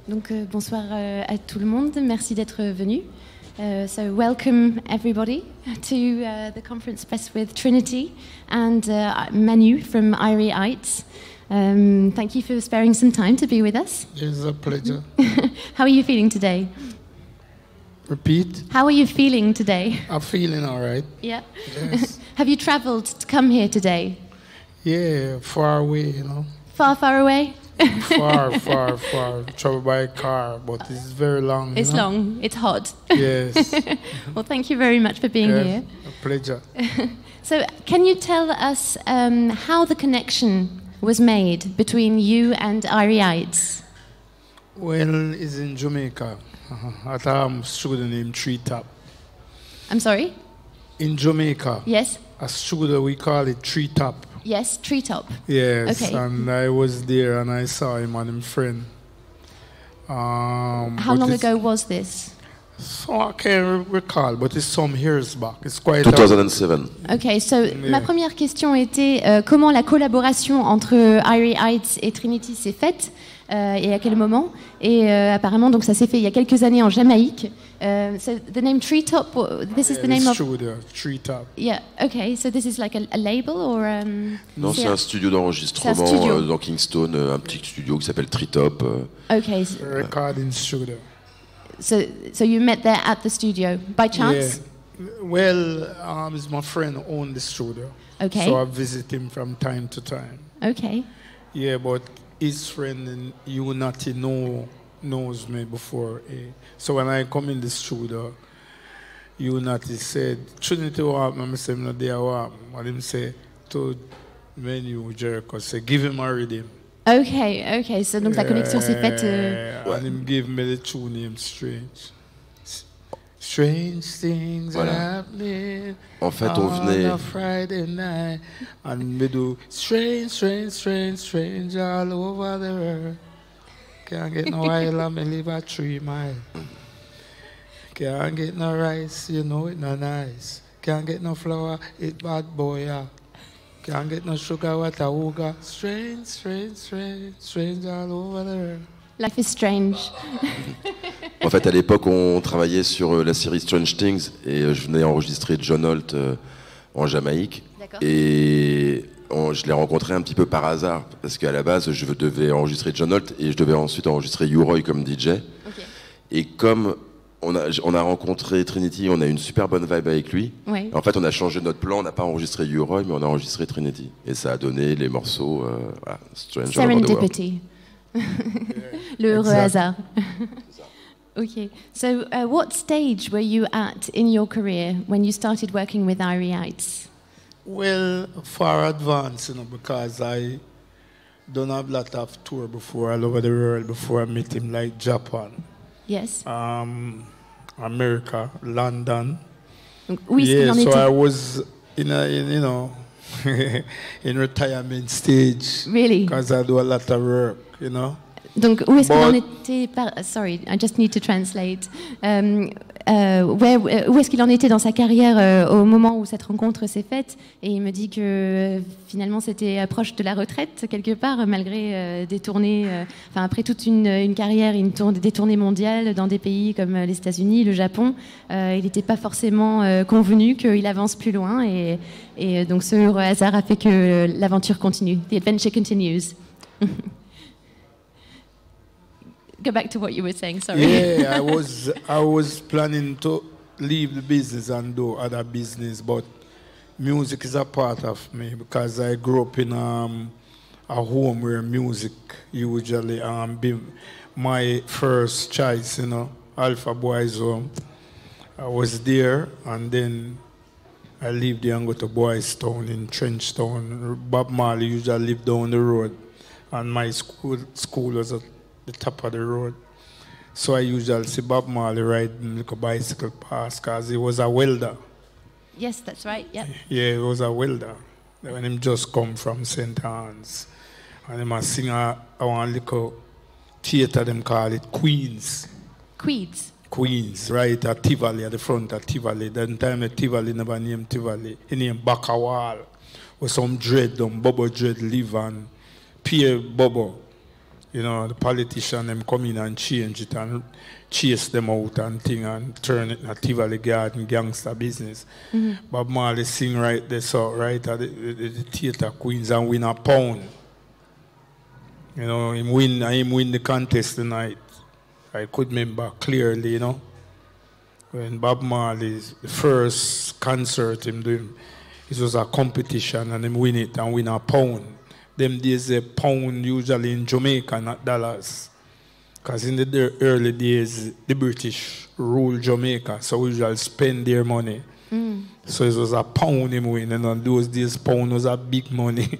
Donc bonsoir à tout le monde, merci d'être venu. So welcome everybody to the conference press with Trinity and Manu from Irie Heights. Thank you for sparing some time to be with us. It's a pleasure. How are you feeling today? Repeat. How are you feeling today? I'm feeling all right. Yeah. Yes. Have you travelled to come here today? Yeah, far away, you know. Far, far away? Far. Travel by car, but it's very long. It's you know? long, it's hot. Yes. Well, thank you very much for being here. A pleasure. So, can you tell us how the connection was made between you and Irie Heights? Well, it's in Jamaica. At a studio named Treetop. I'm sorry? In Jamaica. Yes? A studio, we call it Treetop. Yes, Treetop. Yes, Okay. and I was there and I saw him and his friend. How long ago was this? So I can't recall, but it's some years back. It's quite 2007. Ok, so ma première question était comment la collaboration entre Irie Heights et Trinity s'est faite et à quel moment. Et apparemment, donc ça s'est fait il y a quelques années en Jamaïque. So the name Treetop, this is the name of... Treetop. Yeah, okay, so this is like a label or... Non, c'est un studio d'enregistrement dans Kingston, un petit studio qui s'appelle Treetop. Okay. Recording studio. So you met there at the studio by chance? Yeah. Well, it's my friend who owned the studio. Okay. So I visit him from time to time. Okay. Yeah, but his friend in Unity knows me before. So when I come in the studio, Unity said, Trinity what happened? I said, no, they are what him say to Menu Jericho, say, give him a rhythm. Okay, so donc la connexion s'est faite... And him give me the two names, Strange. Strange things are happening. En fait, on venait... On a Friday night. And me do strange all over the world. Can't get no oil and me live at 3 miles. Can't get no rice, you know it not nice. Can't get no flour, it bad boy, yeah. Can't get no sugar, what a hooga. Strange all over the world. Life is strange. En fait, à l'époque, on travaillait sur la série Strange Things et je venais enregistrer John Holt en Jamaïque. D'accord. Et je l'ai rencontré un petit peu par hasard parce qu'à la base, je devais enregistrer John Holt et je devais ensuite enregistrer U-Roy comme DJ. Okay. Et comme on a rencontré Trinity, on a eu une super bonne vibe avec lui. Oui. En fait, on a changé notre plan, on n'a pas enregistré U-Roy, mais on a enregistré Trinity. Et ça a donné les morceaux Strange All Over the World. Serendipity. Le heureux hasard. Okay. So, what stage were you at in your career when you started working with Irie Heights? Well, far advanced, you know, because I done a lot of tour before all over the world before I met him, like Japan, Yes. America, London. Oui, Yeah, so était... I was in you know, in retirement stage. Really? Because I do a lot of work, you know. Donc, où est-ce qu'il en était Sorry, I just need to translate. Où est-ce qu'il en était dans sa carrière au moment où cette rencontre s'est faite? Et il me dit que finalement c'était proche de la retraite quelque part, malgré des tournées. Enfin, après toute une carrière, des tournées mondiales dans des pays comme les États-Unis, le Japon, il n'était pas forcément convenu qu'il avance plus loin. Et donc, ce heureux hasard a fait que l'aventure continue. The adventure continues. Go back to what you were saying, sorry. Yeah, I was planning to leave the business and do other business, but music is a part of me because I grew up in a home where music usually be my first choice, you know, Alpha Boys Home. I was there and then I lived there and go to Boys Town in Trenchtown. Bob Marley usually lived down the road and my school was at the top of the road. So I usually see Bob Marley riding like a bicycle past because he was a welder. Yes, that's right, yeah. Yeah, he was a welder. When him just come from St. Anne's. And him a sing a one little theatre, them call it Queens. Queens, right at Tivoli, at the front of Tivoli. That time the Tivoli never named Tivoli. He named Bakawal. With some dread, Bobo dread live and Pierre Bobo. You know, the politician them come in and change it and chase them out and thing and turn it into Tivoli Garden gangster business. Bob Marley sing right there, so right at the Theatre Queens and win a pound. You know, him win the contest tonight. I could remember clearly, you know, when Bob Marley's first concert him doing, it was a competition and him win it and win a pound. Them days a pound usually in Jamaica, not dollars. Because in the early days, the British ruled Jamaica, so we usually spend their money. So it was a pound him win, and on those days, pound was a big money.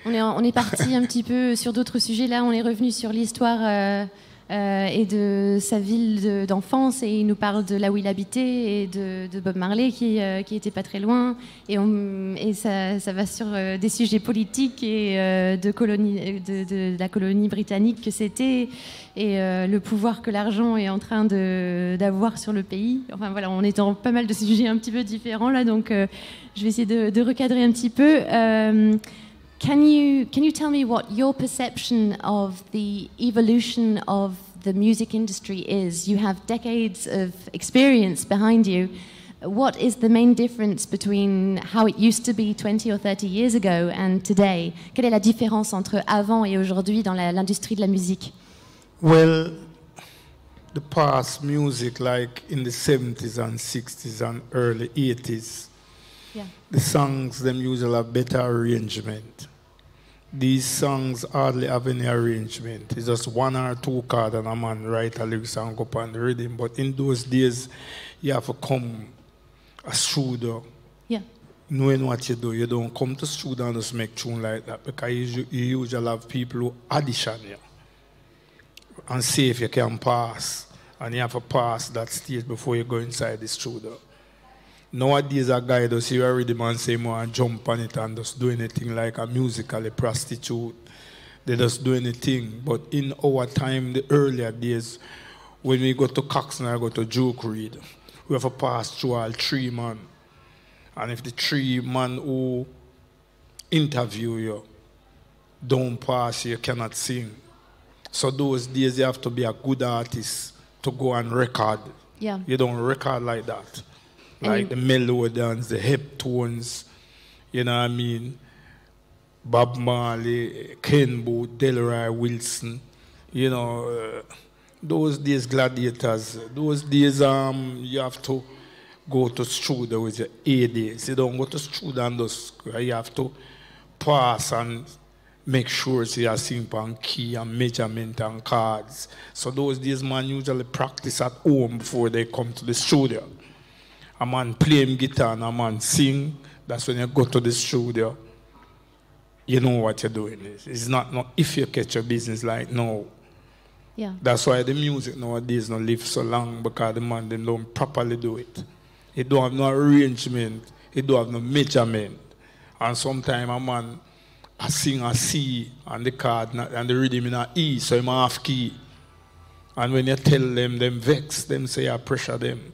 On est parti un petit peu sur d'autres sujets. Là, on est revenu sur l'histoire et de sa ville d'enfance, et il nous parle de là où il habitait et de Bob Marley qui était pas très loin, et ça va sur des sujets politiques et de la colonie britannique que c'était, et le pouvoir que l'argent est en train d'avoir sur le pays. Enfin voilà, on est dans pas mal de sujets un petit peu différents là, donc je vais essayer de recadrer un petit peu. Can you tell me what your perception of the evolution of the music industry is? You have decades of experience behind you. What is the main difference between how it used to be 20 or 30 years ago and today? Quelle est la différence entre avant et aujourd'hui dans l'industrie de la musique? Well, the past music, like in the 70s and 60s and early 80s, the songs, them usually have better arrangement. These songs hardly have any arrangement. It's just one or two chords and a man write a lyrics and go up on the rhythm. But in those days, you have to come a studio. Yeah. Knowing what you do. You don't come to studio and just make tune like that, because you usually have people who audition you and see if you can pass. And you have to pass that stage before you go inside the studio. Nowadays, a guy does hear a rhythm and say more and jump on it and just do anything like a musical prostitute. They just do anything. But in our time, the earlier days, when we go to Coxsone or go to Duke Reid, we have to pass through all three men. And if the three men who interview you don't pass, you cannot sing. So those days, you have to be a good artist to go and record. Yeah. You don't record like that. Like the melodies, the hip tones, you know what I mean? Bob Marley, Ken Booth, Delroy Wilson, you know, those days gladiators, those days you have to go to studio with your ADs. You don't go to studio and just, you have to pass and make sure you are sing on key and measurement and cards. So those days man usually practice at home before they come to the studio. A man playing guitar and a man sing, that's when you go to the studio, you know what you're doing. It's not if you catch your business like no. Yeah. That's why the music nowadays don't live so long, because the man they don't properly do it. It don't have no arrangement, it don't have no measurement. And sometimes a man I sing a C and the chord and the rhythm in a E, so I'm half key. And when you tell them vex, them say I pressure them.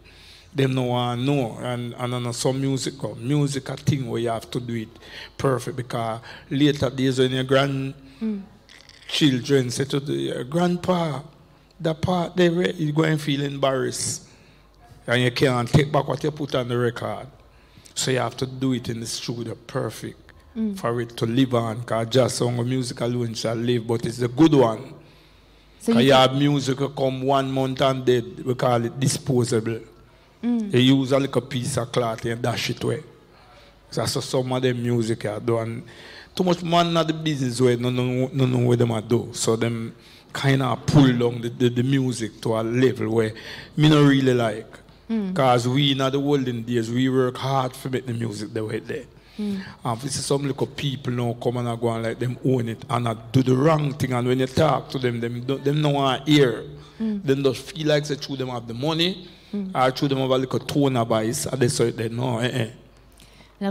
Them no one know, and some music a thing where you have to do it perfect, because later days when your grandchildren say to the grandpa, the part they you go and feel embarrassed, and you can't take back what you put on the record, so you have to do it in the studio perfect for it to live on, because just song of music alone shall live, but it's a good one. So you have music come 1 month and dead, we call it disposable. They use a little piece of cloth and dash it away. So that's some of them music are done. Too much man at the business way, no know what them are do. So them kind of pull down the music to a level where me not really like. Because we in the olden days, we work hard to make the music the way there. And if you see some little people now come and go and like them own it and do the wrong thing, and when you talk to them don't want to hear. Them just feel like they through them have the money. Alors,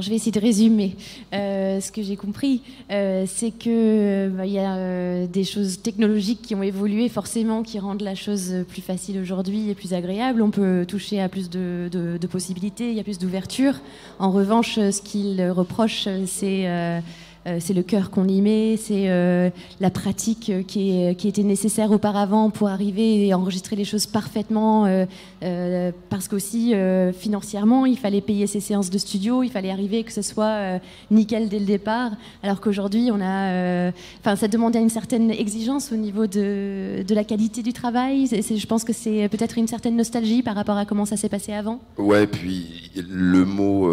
je vais essayer de résumer. Ce que j'ai compris, c'est que il y a des choses technologiques qui ont évolué forcément, qui rendent la chose plus facile aujourd'hui et plus agréable. On peut toucher à plus de possibilités, il y a plus d'ouverture. En revanche, ce qu'il reproche, c'est c'est le cœur qu'on y met, c'est la pratique qui était nécessaire auparavant pour arriver et enregistrer les choses parfaitement, parce qu'aussi financièrement, il fallait payer ses séances de studio, il fallait arriver que ce soit nickel dès le départ, alors qu'aujourd'hui, ça demandait une certaine exigence au niveau de la qualité du travail. Je pense que c'est peut-être une certaine nostalgie par rapport à comment ça s'est passé avant. Ouais, puis le mot,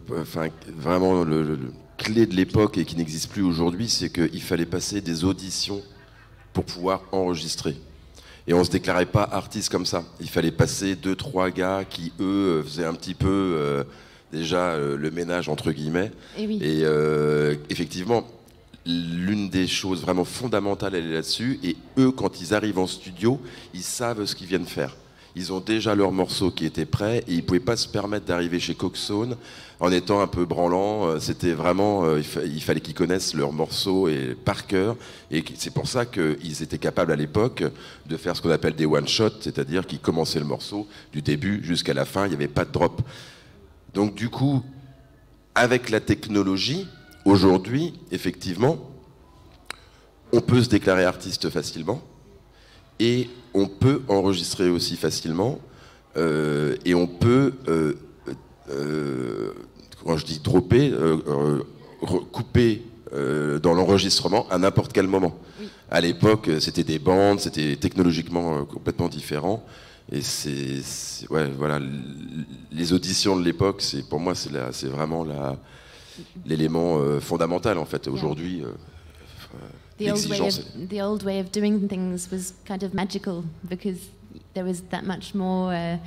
vraiment le clé de l'époque et qui n'existe plus aujourd'hui, c'est qu'il fallait passer des auditions pour pouvoir enregistrer. Et on ne se déclarait pas artiste comme ça. Il fallait passer 2-3 gars qui, eux, faisaient un petit peu déjà le ménage, entre guillemets. Et oui. Et effectivement, l'une des choses vraiment fondamentales, elle est là-dessus. Et eux, quand ils arrivent en studio, ils savent ce qu'ils viennent faire. Ils ont déjà leur morceau qui était prêt et ils ne pouvaient pas se permettre d'arriver chez Coxone en étant un peu branlant. C'était vraiment, il fallait qu'ils connaissent leur morceau par cœur. Et c'est pour ça qu'ils étaient capables à l'époque de faire ce qu'on appelle des one-shots, c'est-à-dire qu'ils commençaient le morceau du début jusqu'à la fin, il n'y avait pas de drop. Donc du coup, avec la technologie, aujourd'hui, effectivement, on peut se déclarer artiste facilement. Et on peut enregistrer aussi facilement, et on peut, quand je dis dropper, couper dans l'enregistrement à n'importe quel moment. Oui. À l'époque, c'était des bandes, c'était technologiquement complètement différent. Et voilà, les auditions de l'époque, pour moi, c'est vraiment l'élément fondamental en fait. Aujourd'hui. The old way of doing things was kind of magical because there was that much more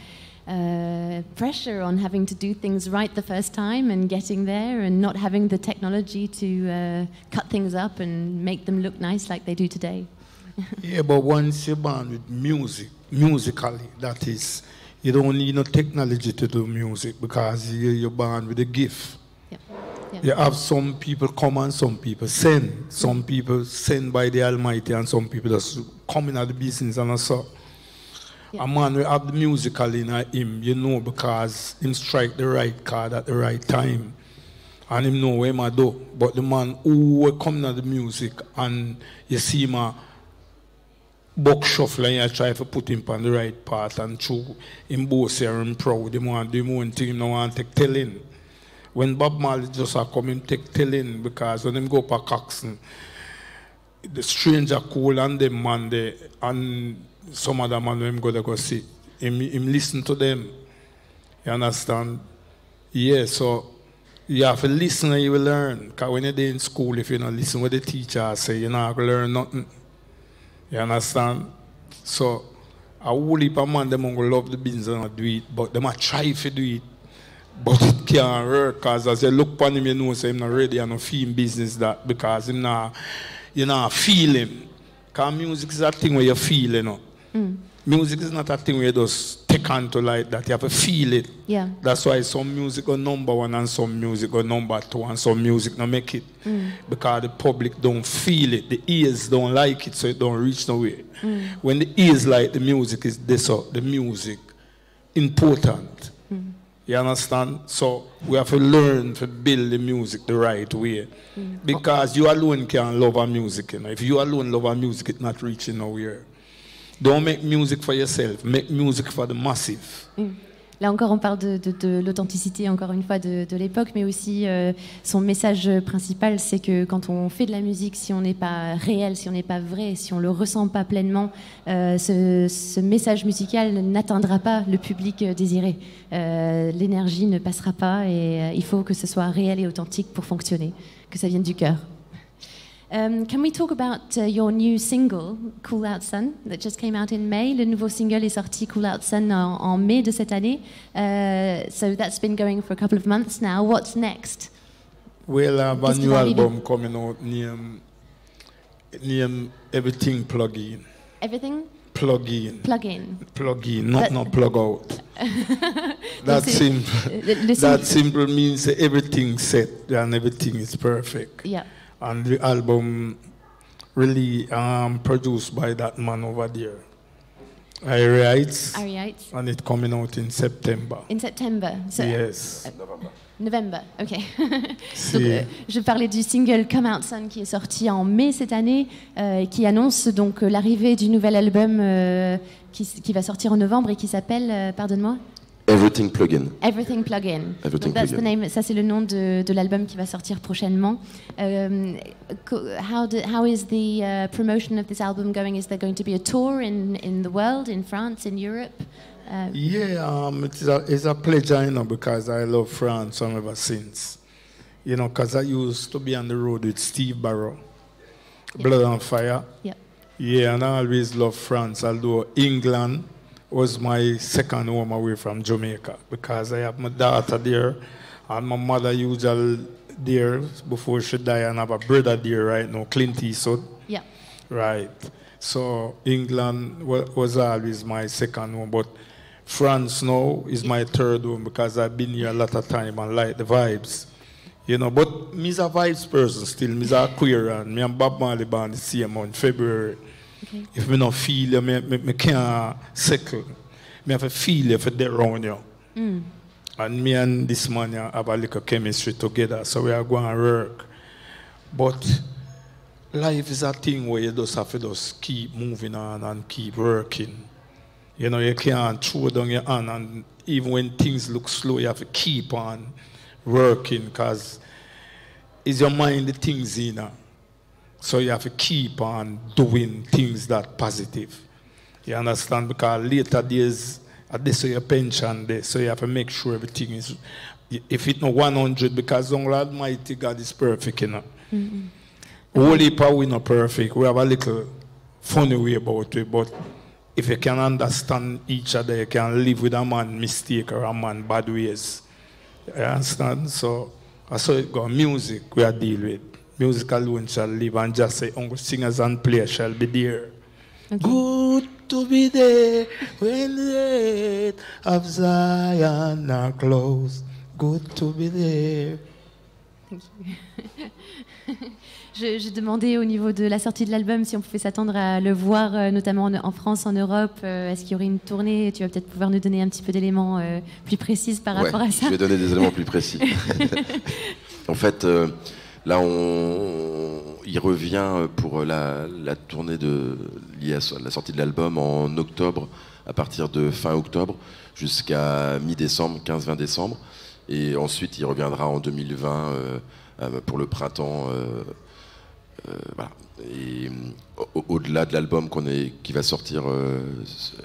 pressure on having to do things right the first time and getting there and not having the technology to cut things up and make them look nice like they do today. Yeah, but once you're born with musically, that is, you don't need no technology to do music because you're born with a gift. Yep. Yep. You have some people come and some people send. Some people send by the Almighty and some people just come in at the business and so. Yep. A man will have the musical in him, you know, because him strike the right chord at the right time. And him know what him do. But the man who will come in at the music and you see him buck shuffle and you try to put him on the right path and through him bossy and proud, him want to do him own thing, him no want to take telling. When Bob Marley just come him take telling because when him go up a Coxon, the stranger cool and them man there and some other man him go see. Him listen to them. You understand? Yeah, so you have to listen and you will learn. Because when you're in school, if you don't listen what the teacher say, you're not going to learn nothing. You understand? So a whole heap of man them going to love the business and do it, but they might try to do it. But it can't work because as you look upon him, you know, say him not ready and not feel business that because him not, you not feel him. Because music is a thing where you feel, you know. Mm. Music is not a thing where you just take on to like that. You have to feel it. Yeah. That's why some music go number one and some music go number two and some music not make it. Mm. Because the public don't feel it. The ears don't like it, so it don't reach nowhere. Mm. When the ears like the music is this up, the music important. Mm. You understand? So we have to learn to build the music the right way. Mm. Because you alone can't love our music. You know? If you alone love our music, it's not reaching nowhere. Don't make music for yourself. Make music for the massive. Mm. Là encore, on parle de l'authenticité, encore une fois, de l'époque, mais aussi son message principal, c'est que quand on fait de la musique, si on n'est pas réel, si on n'est pas vrai, si on ne le ressent pas pleinement, ce message musical n'atteindra pas le public désiré. L'énergie ne passera pas et il faut que ce soit réel et authentique pour fonctionner, que ça vienne du cœur. Can we talk about your new single, Cool Out Sun, that just came out in May? Le nouveau single est sorti, Cool Out Sun, en mai de cette année. So that's been going for a couple of months now. What's next? We'll have a new album coming out named Everything Plug In. Everything? Plug In. Plug In. Plug In, not plug out. That's simple. That simple means everything set and everything is perfect. Yeah. And the album really produced by that man over there. Irie Heights, Irie Heights, and it's coming out in September. in September. So, Yes. November, ok. C'est- Donc, je parlais du single Come Out Sun qui est sorti en mai cette année, et qui annonce donc l'arrivée du nouvel album qui va sortir en novembre et qui s'appelle, pardonne-moi, Everything Plugin. Everything Plugin. Everything Donc, that's the Plugin. name. Ça c'est le nom de l'album qui va sortir prochainement. How is the promotion of this album going? Is there going to be a tour in the world, in France, in Europe? Yeah, it's a pleasure, because I love France from ever since. Because I used to be on the road with Steve Barrow, Blood on Fire. Yep. Yeah, and I always love France, although England was my second home away from Jamaica, because I have my daughter there, and my mother usually there before she died, and I have a brother there right now, Clint Eastwood. Yeah. Right. So England was always my second home, but France now is my third home because I've been here a lot of time and like the vibes. But me's a vibes person still. Me's a queer and me and Bob Marley born the same month, February. Okay. If me not feel you, me can't settle. Me have to feel you for there around you. And me and this man have a little chemistry together, so we are going to work. But life is a thing where you just have to just keep moving on and keep working. You can't throw down your hand, and even when things look slow, you have to keep on working, because it's your mind the things So you have to keep on doing things that positive. You understand? Because later days, at this your pension day, so you have to make sure everything is, if it's not 100, because only Almighty God is perfect, Whole heap of we not perfect. We have a little funny way about it, but if you can understand each other, you can live with a man mistake or a man bad ways. You understand? So that's how it goes. Music we are deal with. Music alone shall live, and just say, Uncle singers and players shall be there. Okay. Good to be there when the gate of Zion are closed. Good to be there. Je demandais au niveau de la sortie de l'album si on pouvait s'attendre à le voir, notamment en France, en Europe. Est-ce qu'il y aurait une tournée? Tu vas peut-être pouvoir nous donner un petit peu d'éléments plus précis par rapport à ça. Je vais donner des éléments plus précis. En fait, là, il revient pour la tournée liée à la sortie de l'album en octobre, à partir de fin octobre jusqu'à mi-décembre, 15-20 décembre. Et ensuite, il reviendra en 2020 pour le printemps. Voilà. Et au-delà de l'album qui va sortir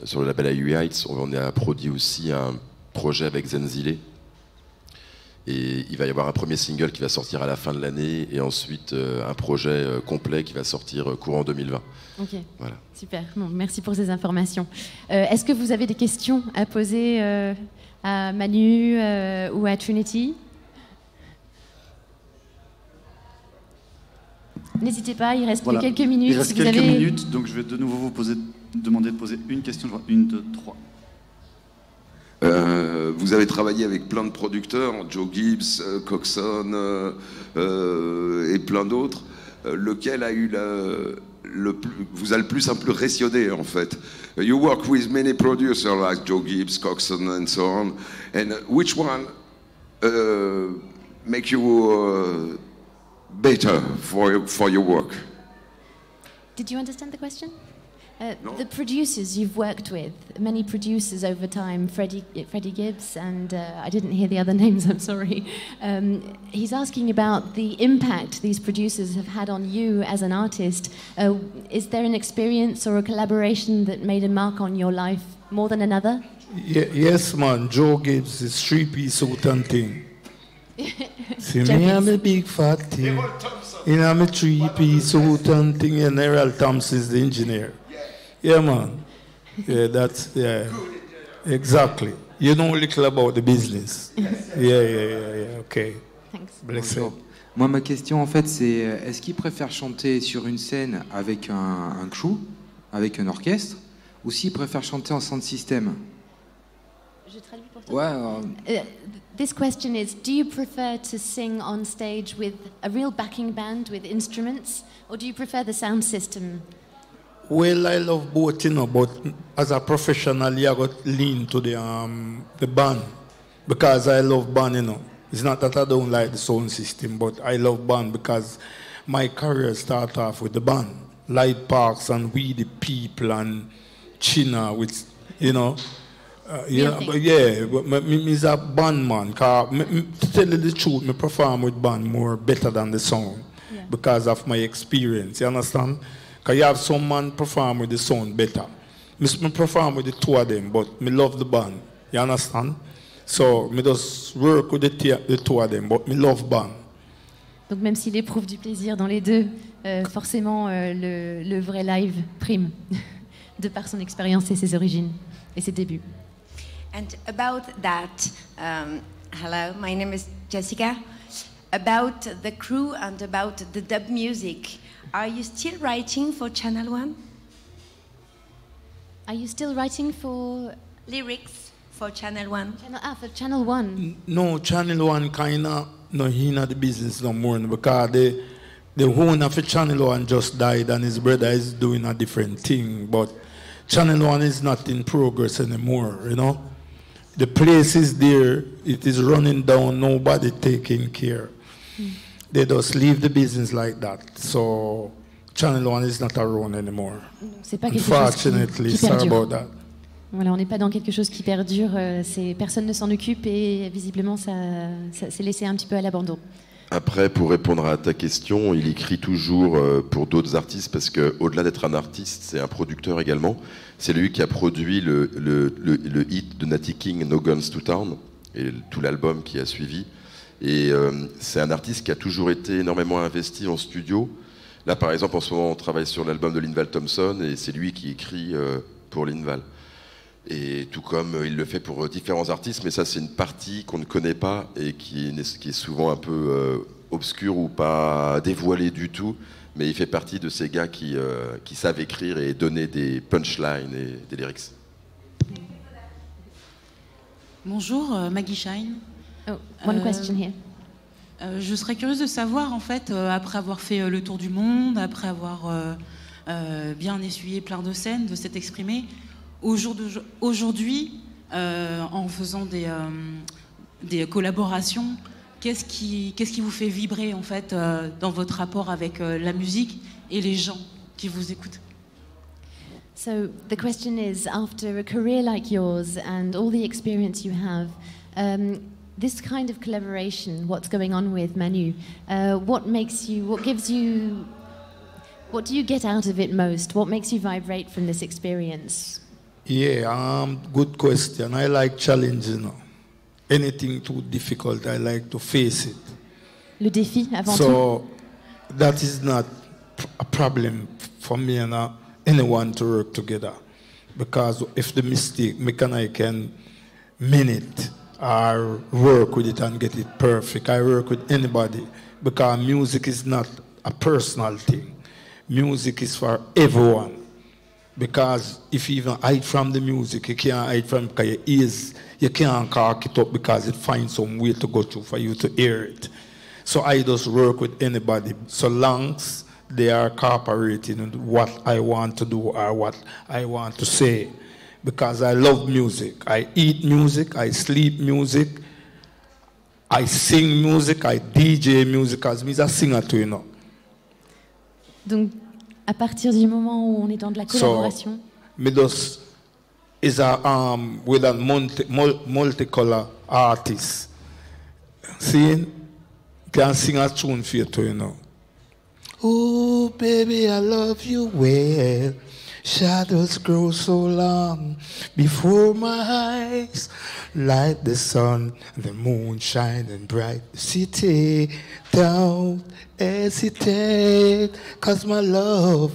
sur le label Irie Heights, on a produit aussi un projet avec Zenzile. Et il va y avoir un premier single qui va sortir à la fin de l'année, et ensuite un projet complet qui va sortir courant 2020. Ok, Voilà. super. Bon, merci pour ces informations. Est-ce que vous avez des questions à poser à Manu ou à Trinity? N'hésitez pas, il reste Voilà. plus quelques minutes. Il reste Si vous quelques avez- minutes, donc je vais de nouveau demander de poser une question. Je vois 1, 2, 3. Vous avez travaillé avec plein de producteurs, Joe Gibbs, Coxon et plein d'autres. Lequel a eu vous a le plus impressionné en fait? You work with many producers like Joe Gibbs, Coxon and so on. And which one make you better for your work? Did you understand the question? No. The producers you've worked with, many producers over time, Freddie Gibbs, and I didn't hear the other names, I'm sorry. He's asking about the impact these producers have had on you as an artist. Is there an experience or a collaboration that made a mark on your life more than another? Yes, man. Joe Gibbs is 3-piece suit and thing. See Joe me, I'm Gibbs. a big fat thing. I'm a 3-piece suit and thing, and Errol Thompson is the engineer. Yeah, man. Yeah, exactly. You know little about the business. Yeah. Okay. Thanks. Bless you. Moi, ma question, en fait, c'est est-ce qu'il préfère chanter sur une scène avec un crew, avec un orchestre, ou s'il préfère chanter en sound system? Je traduis pour toi. Ouais, This question is, do you prefer to sing on stage with a real backing band with instruments, or do you prefer the sound system? Well, I love both, you know, but as a professional, you got to lean to the band because I love band, you know. It's not that I don't like the sound system, but I love band because my career started off with the band. Light Parks and We the People and China, with, you know. But me a band man. To tell you the truth, me perform with band more better than the sound because of my experience. You understand? Because you have some man perform with the sound better. Me perform with the two of them, but me love the band. You understand? So me just work with the two of them, but me love band. Donc même s'il éprouve du plaisir dans les deux, forcément le vrai live prime, de par son expérience et ses origines et ses débuts. And about that, hello, my name is Jessica. About the crew and about the dub music, are you still writing for Channel One? Are you still writing for Lyrics for Channel One? for Channel One? No, Channel One kind of no he not the business no more because the owner of Channel One just died and his brother is doing a different thing. But Channel One is not in progress anymore, you know. The place is there, it is running down, nobody taking care. They just leave the business like that. So Channel One is not around anymore. C'est pas quelque chose qui sorry perdure. about that. Voilà, on n'est pas dans quelque chose qui perdure, personne ne s'en occupe et visiblement ça s'est laissé un petit peu à l'abandon. Après, pour répondre à ta question, il écrit toujours pour d'autres artistes parce qu'au-delà d'être un artiste, c'est un producteur également. C'est lui qui a produit le hit de Natty King, No Guns to Town, et tout l'album qui a suivi. Et c'est un artiste qui a toujours été énormément investi en studio. Là, par exemple, en ce moment, on travaille sur l'album de Linval Thompson et c'est lui qui écrit pour Linval. Et tout comme il le fait pour différents artistes, mais ça c'est une partie qu'on ne connaît pas et qui est souvent un peu obscure ou pas dévoilée du tout, mais il fait partie de ces gars qui savent écrire et donner des punchlines et des lyrics. Bonjour, Maggie Shine. Oh, one question here. Je serais curieuse de savoir, en fait, après avoir fait le tour du monde, après avoir bien essuyé plein de scènes, de s'être exprimé, aujourd'hui, en faisant des collaborations, qu'est-ce qui vous fait vibrer en fait dans votre rapport avec la musique et les gens qui vous écoutent? So the question is, after a career like yours and all the experience you have, this kind of collaboration, what's going on with Manu, what do you get out of it most? What makes you vibrate from this experience? Yeah, good question. I like challenging. You know. Anything too difficult, I like to face it. Le défi avant tout. So that is not a problem for me and anyone to work together. Because if the mistake, I can mean it or work with it and get it perfect. I work with anybody because music is not a personal thing. Music is for everyone. Because if you even hide from the music, you can't hide from it because your ears, you can't cock it up because it finds some way to go through for you to hear it. So I just work with anybody, so long as they are cooperating in what I want to do or what I want to say. Because I love music. I eat music, I sleep music, I sing music, I DJ music, because I'm a singer too, you know. Donc, à partir du moment où on est dans de la collaboration. So, me just is a with a multicolor artist. See, can sing a tune for you too, you know. Oh, baby, I love you well. Shadows grow so long before my eyes, like the sun, the moon shining bright. The city, don't hesitate, 'cause my love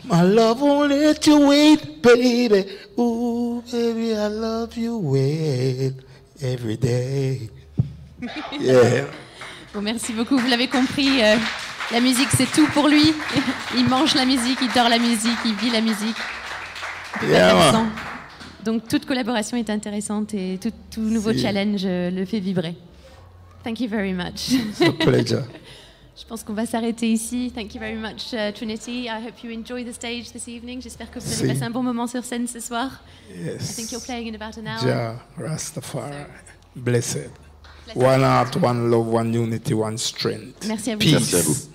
won't let you wait, baby. Ooh, baby, I love you well every day. Yeah. Bon, merci beaucoup, vous l'avez compris. La musique, c'est tout pour lui. Il mange la musique, il dort la musique, il vit la musique. Yeah, donc toute collaboration est intéressante et tout nouveau challenge le fait vibrer. Thank you very much. It's a pleasure. Je pense qu'on va s'arrêter ici. Thank you very much, Trinity. I hope you enjoy the stage this evening. J'espère que vous allez passer un bon moment sur scène ce soir. Yes. I think you're playing in about an hour. Jah Rastafari. Blessed. One heart, one love, one unity, one strength. Merci à vous. Peace. Merci à vous.